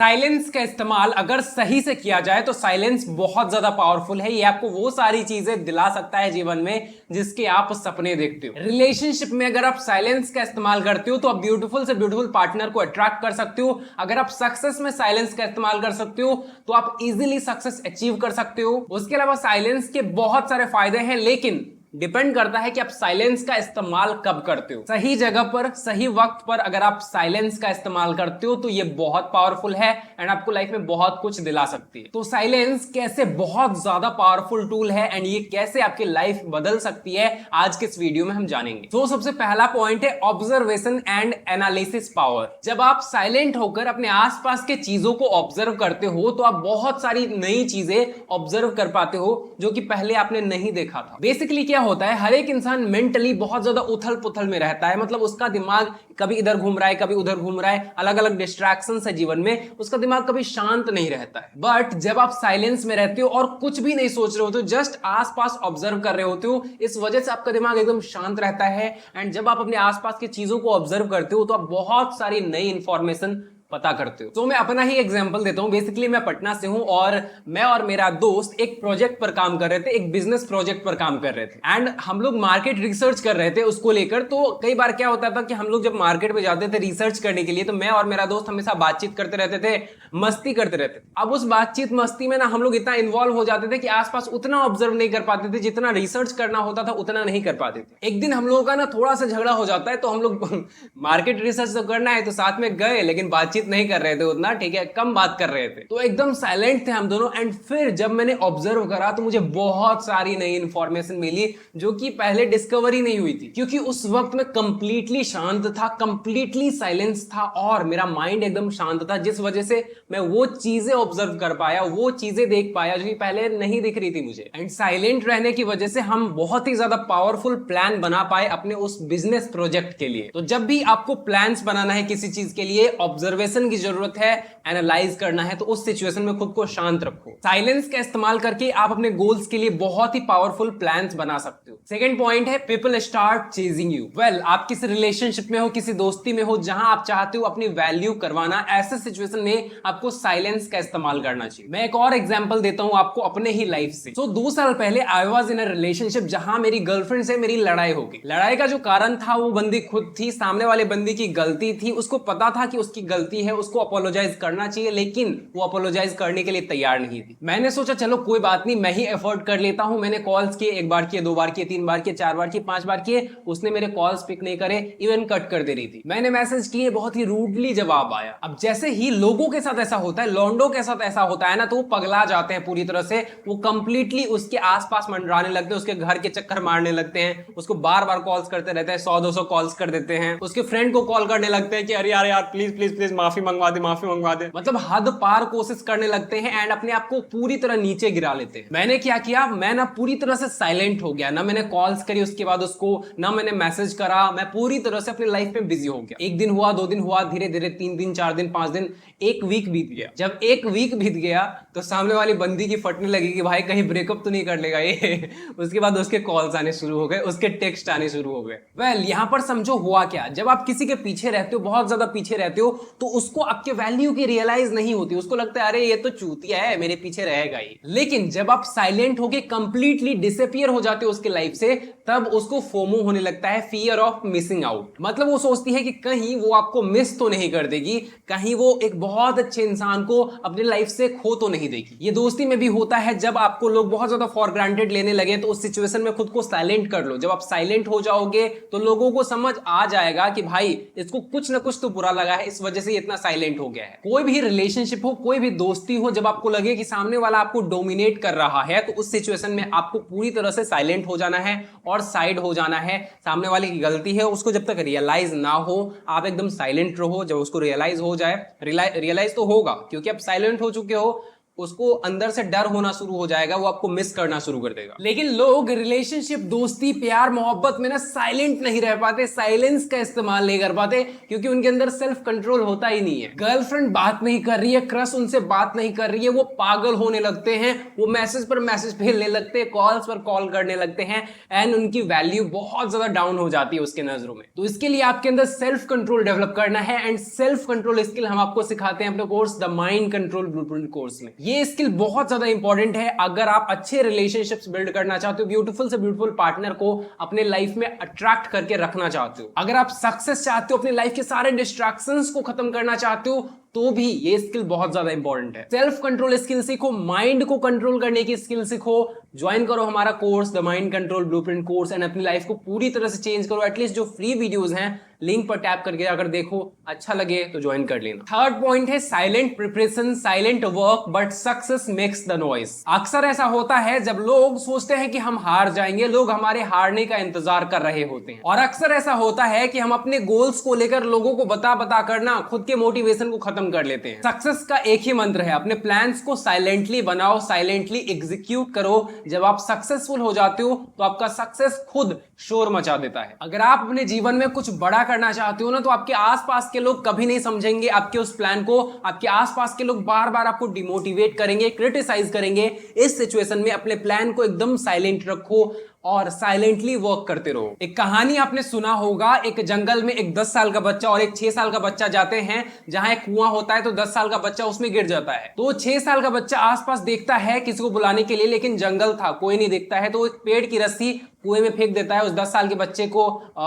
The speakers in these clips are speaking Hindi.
साइलेंस का इस्तेमाल अगर सही से किया जाए तो साइलेंस बहुत ज्यादा पावरफुल है। ये आपको वो सारी चीजें दिला सकता है जीवन में जिसके आप सपने देखते हो। रिलेशनशिप में अगर आप साइलेंस का इस्तेमाल करते हो तो आप ब्यूटीफुल से ब्यूटीफुल पार्टनर को अट्रैक्ट कर सकते हो। अगर आप सक्सेस में साइलेंस का इस्तेमाल कर सकते हो तो आप इजीली सक्सेस अचीव कर सकते हो। उसके अलावा साइलेंस के बहुत सारे फायदे हैं, लेकिन डिपेंड करता है कि आप साइलेंस का इस्तेमाल कब करते हो। सही जगह पर सही वक्त पर अगर आप साइलेंस का इस्तेमाल करते हो तो ये बहुत पावरफुल है एंड आपको लाइफ में बहुत कुछ दिला सकती है। तो साइलेंस कैसे बहुत ज्यादा पावरफुल टूल है एंड ये कैसे आपकी लाइफ बदल सकती है, आज के इस वीडियो में हम जानेंगे। तो सबसे पहला पॉइंट है ऑब्जर्वेशन एंड एनालिसिस पावर। जब आप साइलेंट होकर अपने आसपास के चीजों को ऑब्जर्व करते हो तो आप बहुत सारी नई चीजें ऑब्जर्व कर पाते हो जो कि पहले आपने नहीं देखा था। बेसिकली क्या होता है, हर एक इंसान मेंटली बहुत ज्यादा उथल पुथल में रहता है। मतलब उसका दिमाग कभी इधर घूम रहा है, कभी उधर घूम रहा है, अलग अलग डिस्ट्रैक्शंस है जीवन में, उसका दिमाग कभी शांत नहीं रहता है। बट जब आप साइलेंस में रहते हो और कुछ भी नहीं सोच रहे होते हो, जस्ट आसपास ऑब्जर्व कर रहे होते हो, इस वजह से आपका दिमाग एकदम शांत रहता है। एंड जब आप अपने आसपास की चीजों को ऑब्जर्व करते हो तो आप बहुत सारी नई इंफॉर्मेशन पता करते हो। तो मैं अपना ही एग्जांपल देता हूं। बेसिकली मैं पटना से हूं और मैं और मेरा दोस्त एक प्रोजेक्ट पर काम कर रहे थे, एक बिजनेस प्रोजेक्ट पर काम कर रहे थे एंड हम लोग मार्केट रिसर्च कर रहे थे उसको लेकर। तो कई बार क्या होता था कि हम लोग जब मार्केट में जाते थे रिसर्च करने के लिए तो मैं और मेरा दोस्त हमेशा बातचीत करते रहते थे, मस्ती करते रहते थे। अब उस बातचीत मस्ती में ना हम लोग इतना इन्वॉल्व हो जाते थे कि आसपास उतना ऑब्जर्व नहीं कर पाते थे, जितना रिसर्च करना होता था उतना नहीं कर पाते थे। एक दिन हम लोगों का ना थोड़ा सा झगड़ा हो जाता है, तो हम लोग मार्केट रिसर्च तो करना है तो साथ में गए, लेकिन बातचीत नहीं कर रहे थे उतना, ठीक है, कम बात कर रहे थे। तो एकदम साइलेंट थे हम दोनों। एंड फिर जब मैंने ऑब्जर्व करा तो मुझे बहुत सारी नई इंफॉर्मेशन मिली जो कि पहले डिस्कवर ही नहीं हुई थी, क्योंकि उस वक्त मैं कंप्लीटली शांत था, कंप्लीटली साइलेंस था और मेरा माइंड एकदम शांत था, जिस वजह से मैं वो चीजें ऑब्जर्व कर पाया, वो चीजें देख पाया जो कि पहले नहीं दिख रही थी मुझे। एंड साइलेंट रहने की वजह से हम बहुत ही ज्यादा पावरफुल प्लान बना पाए अपने उस बिजनेस प्रोजेक्ट के लिए। तो जब भी आपको प्लान्स बनाना है किसी चीज के लिए, ऑब्जर्वेशन की जरूरत है, एनालाइज करना है, तो उस सिचुएशन में खुद को शांत रखो। साइलेंस का इस्तेमाल करके आप अपने गोल्स के लिए बहुत ही पावरफुल प्लान्स बना सकते हो। सेकंड पॉइंट है people start chasing you. Well, आप किसी रिलेशनशिप में हो, किसी दोस्ती में हो जहां आप चाहते हो अपनी वैल्यू करवाना, ऐसे सिचुएशन में आपको साइलेंस का इस्तेमाल करना चाहिए। मैं एक और एग्जांपल देता हूं आपको अपने ही लाइफ से। तो 2 साल पहले I was in a relationship जहां मेरी गर्लफ्रेंड से मेरी लड़ाई हो गई। लड़ाई का जो कारण था वो बंदी खुद थी, सामने वाले बंदी की गलती थी। उसको पता था कि उसकी गलती है, उसको अपोलोजाइज करना चाहिए, लेकिन वो अपोलोजाइज करने के लिए तैयार नहीं थी। मैंने सोचा चलो कोई बात नहीं, मैं ही एफर्ट कर लेता हूं। मैंने कॉल्स किए, 1 बार किए, 2 बार किए, 3 बार किए, 4 बार किए, 5 बार किए, उसने मेरे कॉल्स पिक नहीं करे, इवन कट कर दे रही थी। मैंने मैसेज किए, बहुत ही रूडली जवाब आया। अब जैसे ही लोगों के साथ ऐसा होता है, लॉन्डो के साथ ऐसा होता है ना, तो वो पगला जाते हैं पूरी तरह से। वो कंप्लीटली उसके आसपास मंडराने लगते हैं, उसके घर के चक्कर मारने लगते हैं, उसको बार बार कॉल्स करते रहते हैं, 100-200 कॉल्स कर देते हैं, उसके फ्रेंड को कॉल करने लगते हैं कि अरे यार यार प्लीज प्लीज प्लीज माफी मंगवा दे, माफी मंगवा दे। मतलब हद पार कोशिश करने लगते हैं एंड अपने आप को पूरी तरह नीचे गिरा लेते हैं। मैंने क्या किया, मैं ना पूरी तरह से साइलेंट हो गया, ना मैंने कॉल्स करी उसके बाद उसको, ना मैंने मैसेज करा। मैं पूरी तरह से अपनी लाइफ में बिजी हो गया। 1 दिन हुआ, 2 दिन हुआ, धीरे धीरे 3 दिन, 4 दिन, 5 दिन, 1 वीक बीत गया। जब 1 वीक बीत गया तो सामने वाली बंदी की फटने लगी कि भाई कहीं ब्रेकअप तो नहीं कर लेगा ये। उसके बाद उसके कॉल्स आने शुरू हो गए, उसके टेक्स्ट आने शुरू हो गए। वेल, यहां पर समझो हुआ क्या, जब आप किसी के पीछे रहते हो, बहुत ज्यादा पीछे रहते हो, तो उसको आपके वैल्यू की रियलाइज नहीं होती। उसको लगता है अरे ये तो चूतिया है, मेरे पीछे रहेगा ही। लेकिन जब आप साइलेंट होके कंप्लीटली डिसअपीयर हो जाते हो उसके लाइफ से, तब उसको फोमो होने लगता है, फियर ऑफ मिसिंग आउट। मतलब वो सोचती है कि कहीं वो आपको मिस तो नहीं कर देगी, कहीं वो एक बहुत अच्छे इंसान को अपने लाइफ से खो तो नहीं देगी। ये दोस्ती में भी होता है, जब आपको लोग बहुत ज्यादा फॉर ग्रांटेड लेने लगे तो उस सिचुएशन में खुद को साइलेंट कर लो। जब आप साइलेंट हो जाओगे तो लोगों को समझ आ जाएगा कि भाई इसको कुछ ना कुछ तो बुरा लगा है, इस वजह से इतना साइलेंट हो गया है। कोई भी रिलेशनशिप हो, कोई भी दोस्ती हो, जब आपको लगे कि सामने वाला आपको डोमिनेट कर रहा है तो उस सिचुएशन में आपको पूरी तरह से साइलेंट हो जाना है और साइड हो जाना है। सामने वाले की गलती है, उसको जब तक रियलाइज ना हो आप एकदम साइलेंट रहो। जब उसको रियलाइज हो जाए, रियलाइज तो होगा क्योंकि आप साइलेंट हो चुके हो, उसको अंदर से डर होना शुरू हो जाएगा, वो आपको मिस करना शुरू कर देगा। लेकिन लोग रिलेशनशिप, दोस्ती, प्यार, मोहब्बत में ना साइलेंट नहीं रह पाते, साइलेंस का इस्तेमाल नहीं कर पाते, क्योंकि उनके अंदर सेल्फ कंट्रोल होता ही नहीं है। गर्लफ्रेंड बात नहीं कर रही है, क्रश उनसे बात नहीं कर रही है, वो पागल होने लगते हैं, वो मैसेज पर मैसेज भेजने लगते हैं, कॉल्स पर कॉल करने लगते हैं, एंड उनकी वैल्यू बहुत ज्यादा डाउन हो जाती है उसके नजरों में। तो इसके लिए आपके अंदर सेल्फ कंट्रोल डेवलप करना है, एंड सेल्फ कंट्रोल स्किल हम आपको सिखाते हैं अपने course the mind control blueprint course में। ये स्किल बहुत ज्यादा इंपॉर्टेंट है अगर आप अच्छे रिलेशनशिप्स बिल्ड करना चाहते हो, ब्यूटीफुल से ब्यूटीफुल पार्टनर को अपने लाइफ में अट्रैक्ट करके रखना चाहते हो, अगर आप सक्सेस चाहते हो, अपनी लाइफ के सारे डिस्ट्रैक्शंस को खत्म करना चाहते हो, तो भी ये स्किल बहुत ज्यादा इंपॉर्टेंट है। सेल्फ कंट्रोल स्किल सीखो, माइंड को कंट्रोल करने की स्किल सीखो, ज्वाइन करो हमारा course the mind control blueprint course, and अपनी लाइफ को पूरी तरह से चेंज करो। एटलीस्ट जो फ्री वीडियोस हैं लिंक पर टैप करके अगर देखो, अच्छा लगे तो ज्वाइन कर लेना। थर्ड पॉइंट है silent preparation, silent work but success makes the noise. अक्सर ऐसा होता है जब लोग सोचते हैं कि हम हार जाएंगे, लोग हमारे हारने का इंतजार कर रहे होते हैं, और अक्सर ऐसा होता है कि हम अपने गोल्स को लेकर लोगों को बता करना खुद के मोटिवेशन को खत्म कर लेते हैं। सक्सेस का एक ही मंत्र है, अपने प्लान्स को साइलेंटली बनाओ, साइलेंटली एग्जीक्यूट करो। जब आप सक्सेसफुल हो जाते हो तो आपका सक्सेस खुद शोर मचा देता है। अगर आप अपने जीवन में कुछ बड़ा करना चाहते हो ना, तो आपके आसपास के लोग कभी नहीं समझेंगे आपके उस प्लान को। आपके आसपास के लोग बार बार आपको डिमोटिवेट करेंगे, क्रिटिसाइज करेंगे। इस सिचुएशन में अपने प्लान को एकदम साइलेंट रखो और साइलेंटली वर्क करते रहो। एक कहानी आपने सुना होगा, एक जंगल में एक 10 साल का बच्चा और एक 6 साल का बच्चा जाते हैं, जहां एक कुआं होता है, तो 10 साल का बच्चा उसमें गिर जाता है। तो 6 साल का बच्चा आसपास देखता है किसी को बुलाने के लिए, लेकिन जंगल था, कोई नहीं देखता है, तो एक पेड़ की रस्सी कुएं में फेंक देता है उस 10 साल के बच्चे को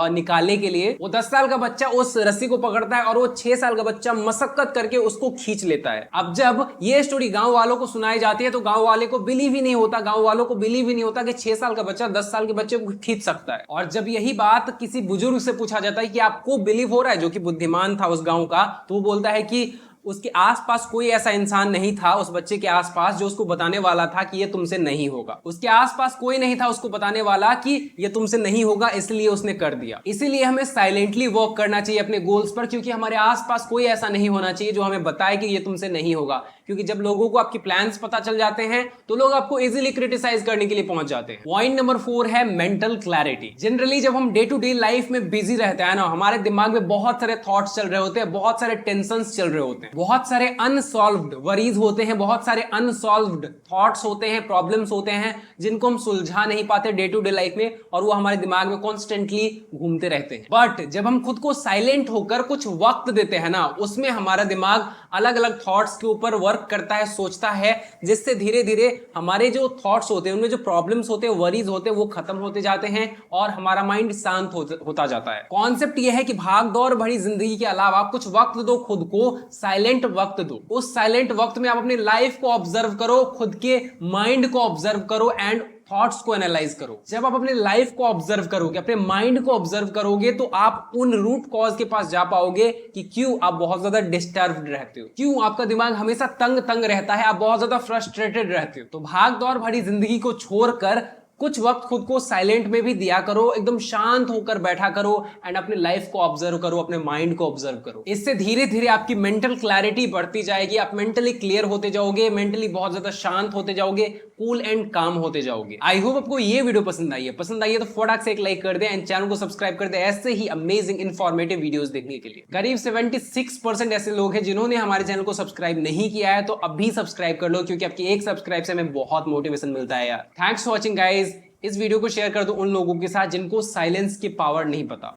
निकालने के लिए। वो 10 साल का बच्चा उस रस्सी को पकड़ता है और वो 6 साल का बच्चा मशक्कत करके उसको खींच लेता है। अब जब ये स्टोरी गांव वालों को सुनाई जाती है तो गांव वाले को बिलीव ही नहीं होता, गांव वालों को बिलीव ही नहीं होता कि 6 साल का बच्चा 10 साल के बच्चे को खींच सकता है। और जब यही बात किसी बुजुर्ग से पूछा जाता है कि आपको बिलीव हो रहा है, जो कि बुद्धिमान था उस गांव का, तो वो बोलता है कि उसके आसपास कोई ऐसा इंसान नहीं था उस बच्चे के आसपास जो उसको बताने वाला था कि ये तुमसे नहीं होगा। उसके आसपास कोई नहीं था उसको बताने वाला कि ये तुमसे नहीं होगा, इसलिए उसने कर दिया। इसीलिए हमें साइलेंटली वर्क करना चाहिए अपने गोल्स पर, क्योंकि हमारे आसपास कोई ऐसा नहीं होना चाहिए जो हमें बताए कि ये तुमसे नहीं होगा। क्योंकि जब लोगों को आपकी प्लान्स पता चल जाते हैं तो लोग आपको इजीली क्रिटिसाइज करने के लिए पहुंच जाते हैं। पॉइंट नंबर 4 है मेंटल क्लैरिटी। जनरली जब हम डे टू डे लाइफ में बिजी रहते हैं ना, हमारे दिमाग में बहुत सारे थॉट्स चल रहे होते हैं, बहुत सारे टेंशंस चल रहे होते हैं, बहुत सारे अनसॉल्व्ड वरीज होते हैं, बहुत सारे अनसॉल्व्ड थॉट्स होते हैं, प्रॉब्लम्स होते हैं जिनको हम सुलझा नहीं पाते डे टू डे लाइफ में, और वो हमारे दिमाग में कॉन्स्टेंटली घूमते रहते हैं। बट जब हम खुद को साइलेंट होकर कुछ वक्त देते हैं ना, उसमें हमारा दिमाग अलग अलग थॉट्स के ऊपर वर्क करता है, सोचता है, जिससे धीरे धीरे हमारे जो थॉट्स होते हैं, उनमें जो प्रॉब्लम्स होते हैं, वरीज होते हैं, वो खत्म होते जाते हैं और हमारा माइंड शांत होता जाता है। कॉन्सेप्ट ये है कि भाग दौड़ भरी जिंदगी के अलावा कुछ वक्त दो खुद को, साइलेंट वक्त दो। उस साइलेंट वक्त में आप अपनी लाइफ को ऑब्जर्व करो, खुद के माइंड को ऑब्जर्व करो एंड थॉट्स को एनालाइज करो। जब आप अपने लाइफ को ऑब्जर्व करोगे, अपने माइंड को ऑब्जर्व करोगे, तो आप उन रूट कॉज के पास जा पाओगे कि क्यों आप बहुत ज्यादा डिस्टर्ब्ड रहते हो, क्यों आपका दिमाग हमेशा तंग रहता है, आप बहुत ज्यादा फ्रस्ट्रेटेड रहते हो। तो भाग दौड़ भरी जिंदगी को छोड़कर कुछ वक्त खुद को साइलेंट में भी दिया करो, एकदम शांत होकर बैठा करो एंड अपने लाइफ को ऑब्जर्व करो, अपने माइंड को ऑब्जर्व करो। इससे धीरे धीरे आपकी मेंटल क्लैरिटी बढ़ती जाएगी, आप मेंटली क्लियर होते जाओगे, मेंटली बहुत ज्यादा शांत होते जाओगे, कूल एंड काम होते जाओगे। आई होप आपको ये वीडियो पसंद आई है तो फटाक से एक लाइक कर दे एंड चैनल को सब्सक्राइब कर दे ऐसे ही अमेजिंग इन्फॉर्मेटिव वीडियोस देखने के लिए। करीब 76% ऐसे लोग हैं जिन्होंने हमारे चैनल को सब्सक्राइब नहीं किया है, तो अभी सब्सक्राइब कर लो, क्योंकि आपकी एक सब्सक्राइब से हमें बहुत मोटिवेशन मिलता है यार। Thanks for watching guys. इस वीडियो को शेयर कर दो उन लोगों के साथ जिनको साइलेंस की पावर नहीं पता।